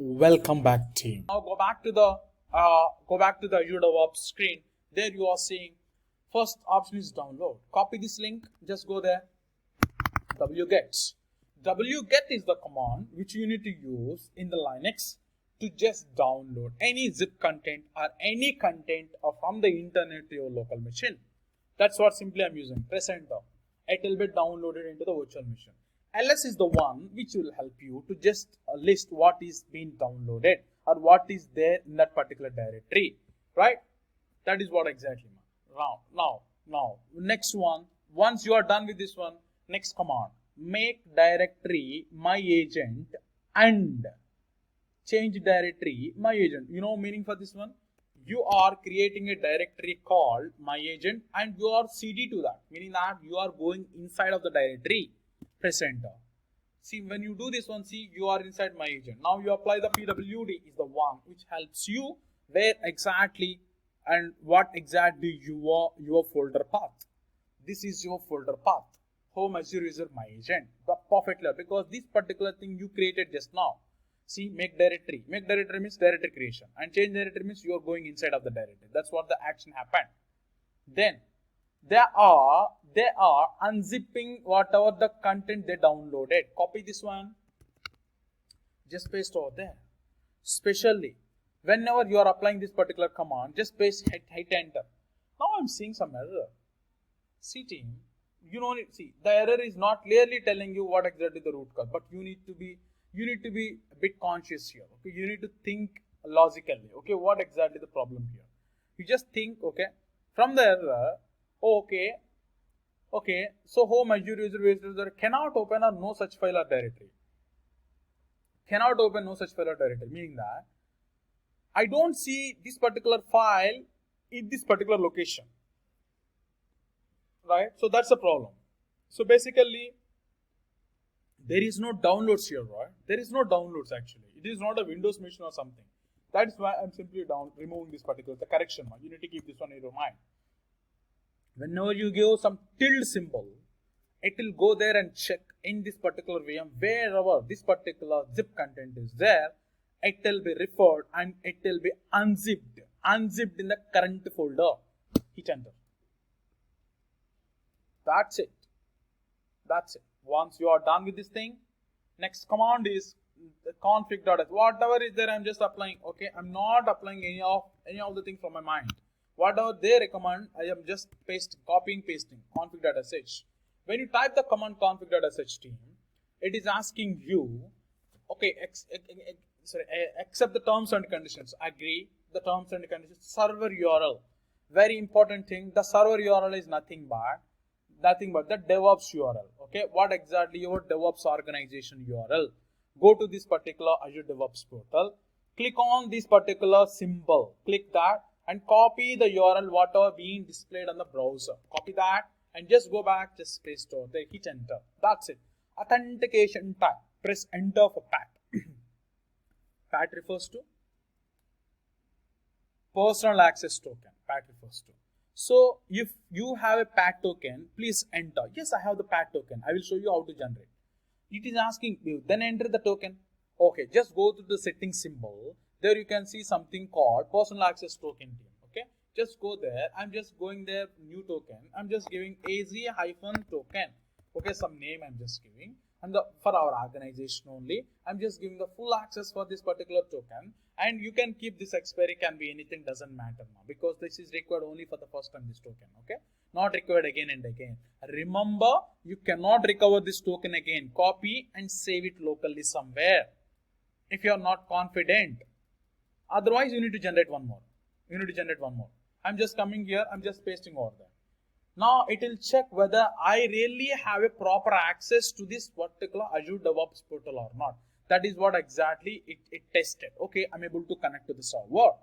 Welcome back, team. Now go back to the Azure DevOps screen. There you are seeing first option is download. Copy this link. Just go there. wget. Wget is the command which you need to use in the Linux to just download any zip content or any content from the internet to your local machine. That's what simply I'm using. Press enter. It will be downloaded into the virtual machine. ls is the one which will help you to just list what is being downloaded or what is there in that particular directory, right? That is what exactly. Now next one, once you are done with this one, next command, make directory my agent and change directory my agent. You know meaning for this one? You are creating a directory called my agent and you are cd to that, meaning that you are going inside of the directory. Press enter. See, when you do this one, see, you are inside my agent. Now you apply the pwd is the one which helps you where exactly and what exactly your folder path. This is your folder path. Home Azure user my agent. The perfectly, because this particular thing you created just now. See, make directory. Make directory means directory creation. And change directory means you are going inside of the directory. That's what the action happened. Then they are unzipping whatever the content they downloaded. Copy this one. Just paste over there. Especially whenever you are applying this particular command, just paste hit enter. Now I'm seeing some error. See team, you know, see the error is not clearly telling you what exactly the root cause, but you need to be a bit conscious here. Okay, you need to think logically. Okay, what exactly the problem here? You just think, okay, from the error, okay, so home Azure user cannot open a no such file or directory. Cannot open no such file or directory, meaning that I don't see this particular file in this particular location. Right? So that's the problem. So basically, there is no downloads here, right? There is no downloads actually. It is not a Windows machine or something. That is why I'm simply removing this particular, the correction one. You need to keep this one in your mind. Whenever you give some tilde symbol, it will go there and check in this particular VM, wherever this particular zip content is there, it will be referred and it will be unzipped in the current folder. Hit enter. That's it. Once you are done with this thing, next command is the config.sh. Whatever is there, I'm just applying. Okay, I'm not applying any of the things from my mind. Whatever they recommend, I am just copying, pasting config.sh. When you type the command config.sh team, it is asking you, okay, accept the terms and conditions. Agree the terms and conditions. Server URL. Very important thing. The server URL is nothing but the DevOps URL. Okay, what exactly your DevOps organization URL? Go to this particular Azure DevOps portal. Click on this particular symbol. Click that and copy the URL whatever being displayed on the browser. Copy that and just go back. Just paste over there. Hit enter. That's it. Authentication type. Press enter for PAT. PAT refers to personal access token. PAT refers to. So if you have a PAT token, please enter. Yes, I have the PAT token. I will show you how to generate. It is asking you, then enter the token. Okay, just go to the settings symbol. There you can see something called personal access token team. Okay, just go there. I'm just going there, new token. I'm just giving AZ-token. Okay, some name I'm just giving. And for our organization only, I'm just giving the full access for this particular token. And you can keep this expiry, can be anything, doesn't matter now, because this is required only for the first time, this token. Okay, not required again and again. Remember, you cannot recover this token again. Copy and save it locally somewhere if you are not confident. Otherwise, you need to generate one more. I'm just coming here. I'm just pasting over there. Now it will check whether I really have a proper access to this particular Azure DevOps portal or not. That is what exactly it tested. Okay, I'm able to connect to the server.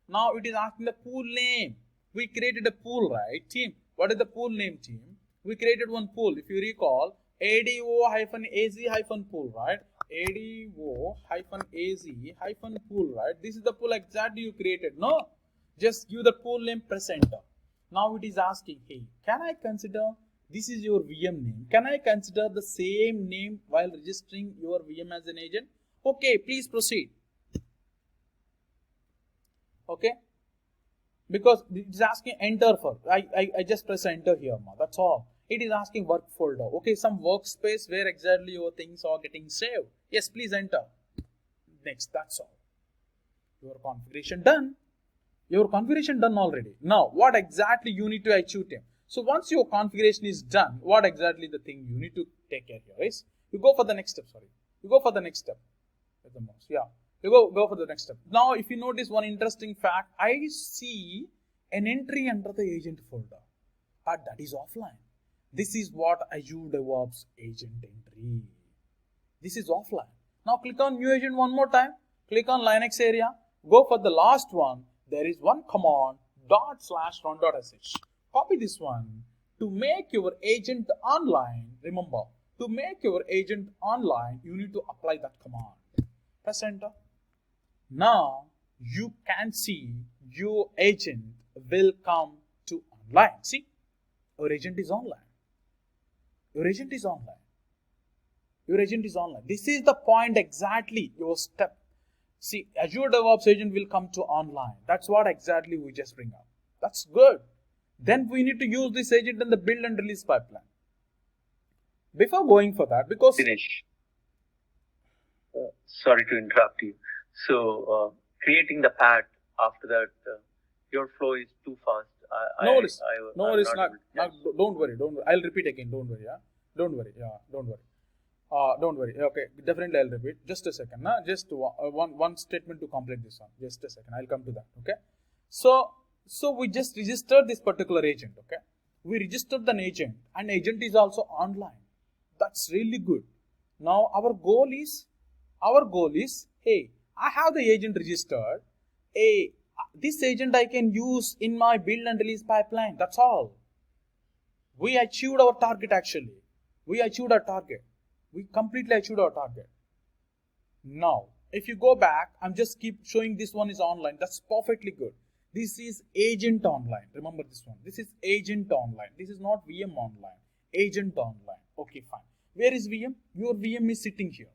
Now it is asking the pool name. We created a pool, right, team? What is the pool name, team? We created one pool. If you recall, ADO-AZ-pool, right? ADO-AZ-pool, right? This is the pool exactly you created. No, just give the pool name, press enter. Now it is asking, hey, can I consider this is your VM name? Can I consider the same name while registering your VM as an agent? Okay, please proceed. Okay, because it's asking enter for, I just press enter here, that's all. It is asking work folder. Okay, some workspace where exactly your things are getting saved. Yes, please enter. Next, that's all. Your configuration done. Your configuration done already. Now, what exactly you need to achieve them? So once your configuration is done, what exactly the thing you need to take care here is, you go for the next step, You go for the next step with the mouse. Yeah. You go for the next step. Now, if you notice one interesting fact, I see an entry under the agent folder, but that is offline. This is what Azure DevOps agent entry. This is offline. Now click on new agent one more time. Click on Linux area. Go for the last one. There is one command /run.sh. Copy this one to make your agent online. Remember, to make your agent online, you need to apply that command. Press enter. Now you can see your agent will come to online. See, your agent is online. Your agent is online. Your agent is online. This is the point exactly, your step. See, Azure DevOps agent will come to online. That's what exactly we just bring up. That's good. Then we need to use this agent in the build and release pipeline. Before going for that, because... Finish. Sorry to interrupt you. So, creating the path after that, your flow is too fast. No worries. Don't worry. I'll repeat again. Don't worry. Don't worry. Okay, definitely I'll repeat. Just a second. Just one statement to complete this one. Just a second. I'll come to that. Okay. So we just registered this particular agent. Okay. We registered an agent, and agent is also online. That's really good. Now our goal is, hey, I have the agent registered. Hey, this agent I can use in my build and release pipeline. That's all. We achieved our target actually. We achieved our target. We completely achieved our target. Now, if you go back, I'm just keep showing this one is online. That's perfectly good. This is agent online. Remember this one. This is agent online. This is not VM online. Agent online. Okay, fine. Where is VM? Your VM is sitting here.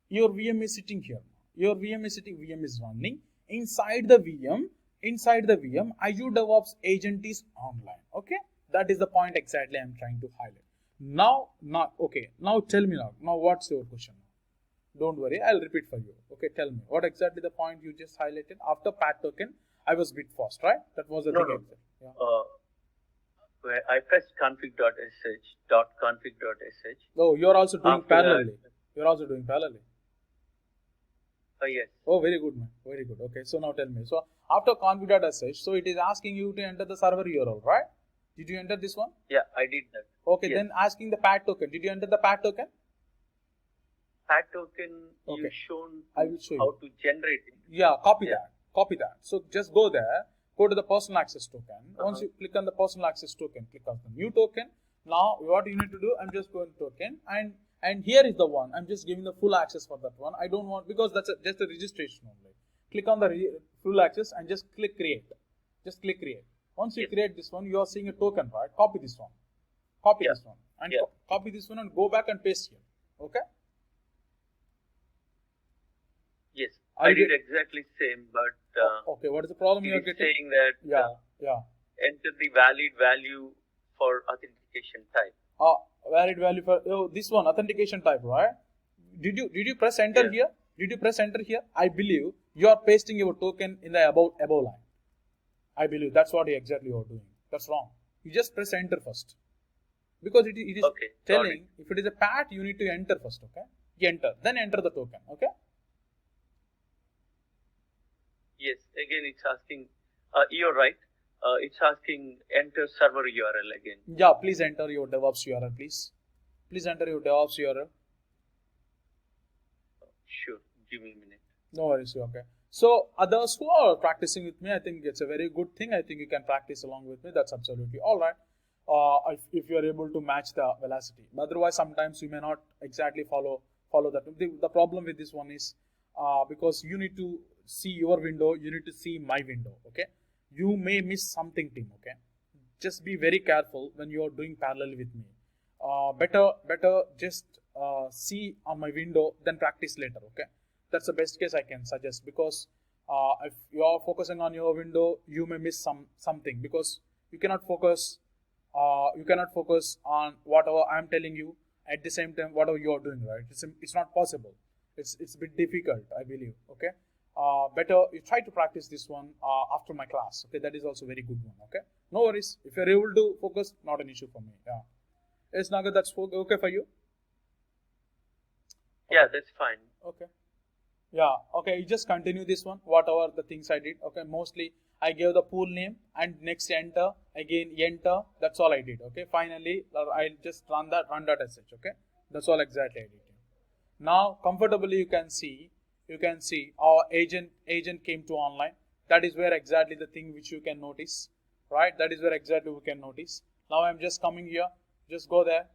Your VM is sitting here. Your VM is sitting. VM is running. Inside the VM, Azure DevOps agent is online. Okay, that is the point exactly I'm trying to highlight. Now tell me now what's your question? Don't worry, I'll repeat for you. Okay, tell me what exactly the point you just highlighted after path token. I was a bit fast, right? That was the thing. No. Yeah. Where I pressed config.sh. Oh, you're also doing parallelly. You're also doing parallelly. Yes. Oh, very good, man. Very good. Okay, so now tell me. So after config.sh, so it is asking you to enter the server URL, right? Did you enter this one? Yeah, I did that. Okay, yes. Then asking the path token. Did you enter the path token? Path token, okay. You've shown I will show how you. to generate it. Yeah, copy that. So just go there, go to the personal access token. Once you click on the personal access token, click on the new token. Now what you need to do, I'm just going to token and here is the one. I'm just giving the full access for that one. I don't want, because that's just a registration only. Click on the full access and just click create. Just click create. Once you create this one, you are seeing a token, right? Copy this one. Copy this one. And copy this one and go back and paste here. Okay? Yes. I did exactly same, but... okay, what is the problem you are getting? Saying that... Enter the valid value for authentication type. Valid value for this one, authentication type, right? Did you press enter here? Did you press enter here? I believe you are pasting your token in the above line. I believe that's what exactly you are doing. That's wrong. You just press enter first. Because it is telling, if it is a path, you need to enter first, okay? You enter, then enter the token, okay? Yes, again it's asking, you're right. It's asking enter server URL again. Yeah, please enter your DevOps URL, please. Please enter your DevOps URL. Sure, give me a minute. No worries, okay. So others who are practicing with me, I think it's a very good thing. I think you can practice along with me. That's absolutely all right. If you are able to match the velocity. But otherwise, sometimes you may not exactly follow that. The problem with this one is because you need to see your window, you need to see my window, okay? You may miss something, team, okay? Just be very careful when you are doing parallel with me. Better just see on my window, then practice later, okay? That's the best case I can suggest, because If you are focusing on your window, you may miss something because you cannot focus. You cannot focus on whatever I'm telling you at the same time whatever you are doing. Right? It's not possible. It's a bit difficult, I believe. Okay. Better you try to practice this one after my class. Okay, that is also very good one. Okay, no worries. If you're able to focus, not an issue for me. Yeah. Yes, Naga, that's okay for you? Yeah, that's fine. Okay. Yeah, okay, you just continue this one, whatever the things I did. Okay, mostly I gave the pool name and next enter, again enter, that's all I did. Okay, finally I'll just run that as such. Okay, that's all exactly I did. Now comfortably you can see our agent came to online. That is where exactly the thing which you can notice, right? That is where exactly we can notice. Now I'm just coming here, just go there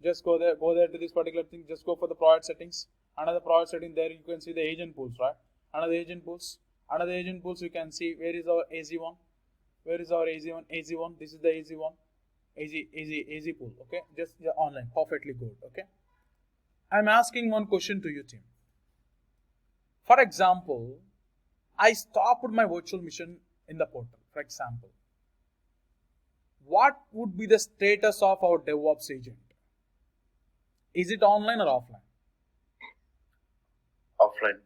to this particular thing, just go for the product settings. Another product setting, there you can see the agent pools, right? Another agent pools you can see where is our AZ1, AZ1, this is the AZ1, AZ pool. Okay, just online, perfectly good. Okay, I'm asking one question to you, team. For example, I stopped my virtual machine in the portal, for example. What would be the status of our DevOps agent? Is it online or offline? Offline.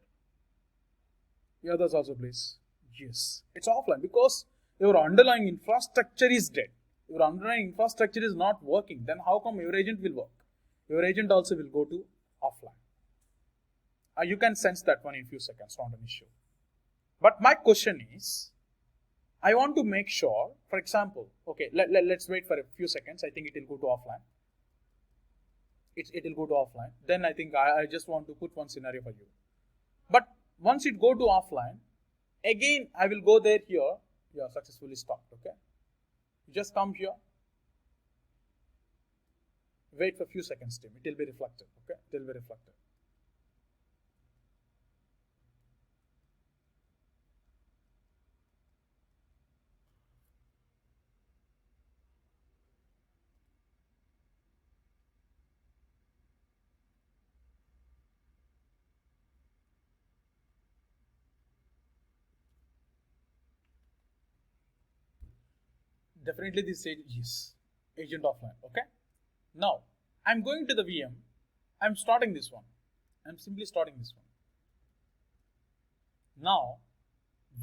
Yeah, that's also please. Yes, it's offline because your underlying infrastructure is dead. Your underlying infrastructure is not working. Then how come your agent will work? Your agent also will go to offline. You can sense that one in few seconds, not an issue. But my question is, I want to make sure, for example, okay, let's wait for a few seconds. I think it will go to offline. It will go to offline. Then I think I just want to put one scenario for you. But once it go to offline, again I will go there here. Yeah, successfully stopped. Okay. You just come here. Wait for a few seconds, team. It will be reflected. Okay. It will be reflected. Definitely this is agent offline. Okay. Now I'm going to the VM. I'm starting this one. I'm simply starting this one. Now,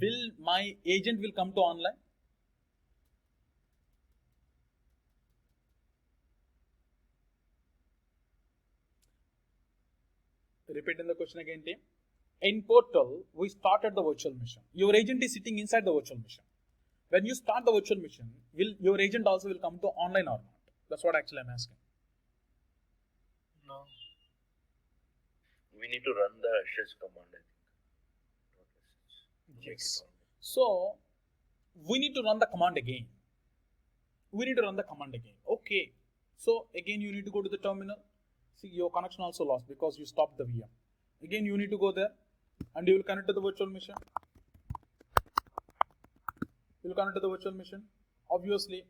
will my agent will come to online? Repeating the question again, team. In portal, we started the virtual machine. Your agent is sitting inside the virtual machine. When you start the virtual machine, your agent also will come to online or not? That's what actually I'm asking. No. We need to run the sh command, I think. Yes. So, we need to run the command again. Okay. So, again you need to go to the terminal. See, your connection also lost because you stopped the VM. Again, you need to go there and you will connect to the virtual machine. Obviously,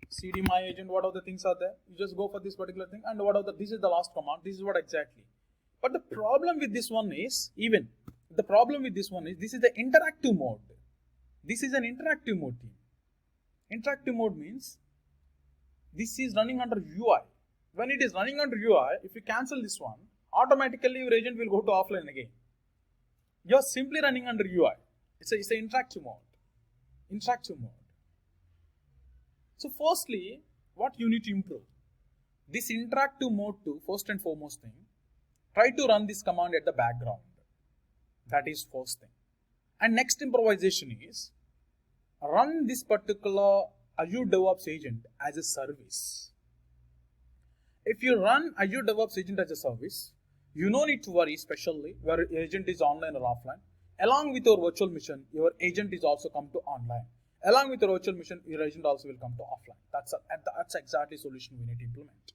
cd my agent, what are the things are there? You just go for this particular thing and this is the last command. This is what exactly. But the problem with this one is, this is the interactive mode. This is an interactive mode, team. Interactive mode means this is running under UI. When it is running under UI, if you cancel this one, automatically your agent will go to offline again. You are simply running under UI. It's an interactive mode. So firstly, what you need to improve? This interactive mode to first and foremost thing, try to run this command at the background. That is first thing. And next improvisation is run this particular Azure DevOps agent as a service. If you run Azure DevOps agent as a service, you no need to worry, especially where your agent is online or offline. Along with your virtual machine, your agent is also come to online. Along with your virtual machine, your agent also will come to offline. That's exactly the solution we need to implement.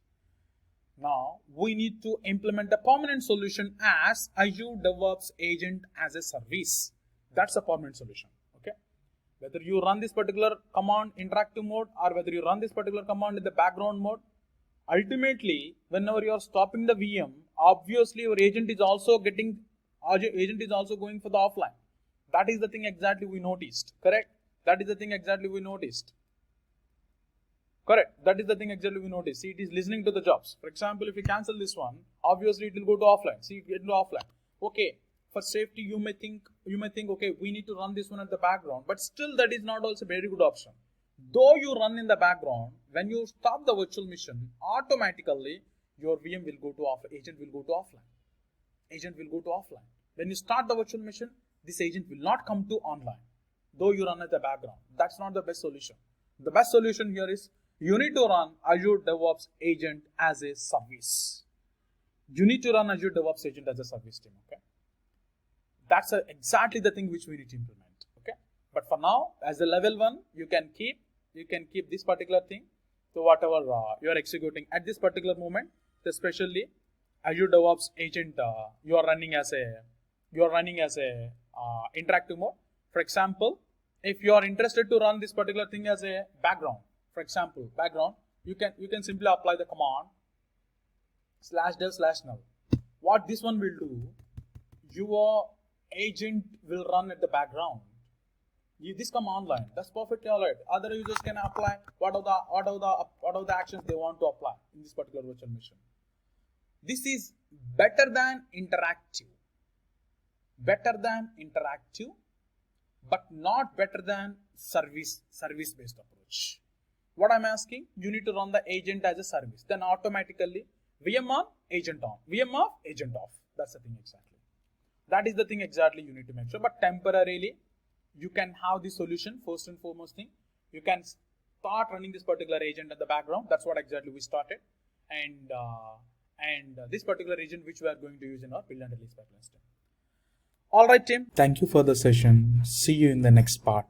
Now, we need to implement a permanent solution as Azure DevOps agent as a service. That's a permanent solution. Okay. Whether you run this particular command interactive mode or whether you run this particular command in the background mode, ultimately, whenever you are stopping the VM, obviously your agent is also going for the offline. That is the thing exactly we noticed. Correct? That is the thing exactly we noticed. Correct. That is the thing exactly we noticed. See, it is listening to the jobs. For example, if you cancel this one, obviously it will go to offline. See, it get into offline. Okay. For safety, you may think, okay, we need to run this one at the background, but still that is not also a very good option. Though you run in the background, when you stop the virtual machine, automatically your VM will go to offline. Agent will go to offline. Agent will go to offline. When you start the virtual machine, this agent will not come to online, though you run at the background. That's not the best solution. The best solution here is you need to run Azure DevOps agent as a service. You need to run Azure DevOps agent as a service team. Okay. That's exactly the thing which we need to implement. Okay. But for now, as a level 1, you can keep this particular thing to whatever you are executing at this particular moment. Especially Azure DevOps agent, you are running as a interactive mode. For example, if you are interested to run this particular thing as a background, for example, background, you can simply apply the command /dev/null. What this one will do, your agent will run at the background. This come online. That's perfectly alright. Other users can apply whatever the actions they want to apply in this particular virtual machine. This is better than interactive. Better than interactive, but not better than service-based approach. What I'm asking, you need to run the agent as a service. Then automatically VM on, agent on. VM off, agent off. That's the thing exactly. That is the thing exactly you need to make sure. But temporarily, you can have the solution. First and foremost thing, you can start running this particular agent at the background. That's what exactly we started. And this particular agent which we are going to use in our build and release pipeline. Alright team. Thank you for the session. See you in the next part.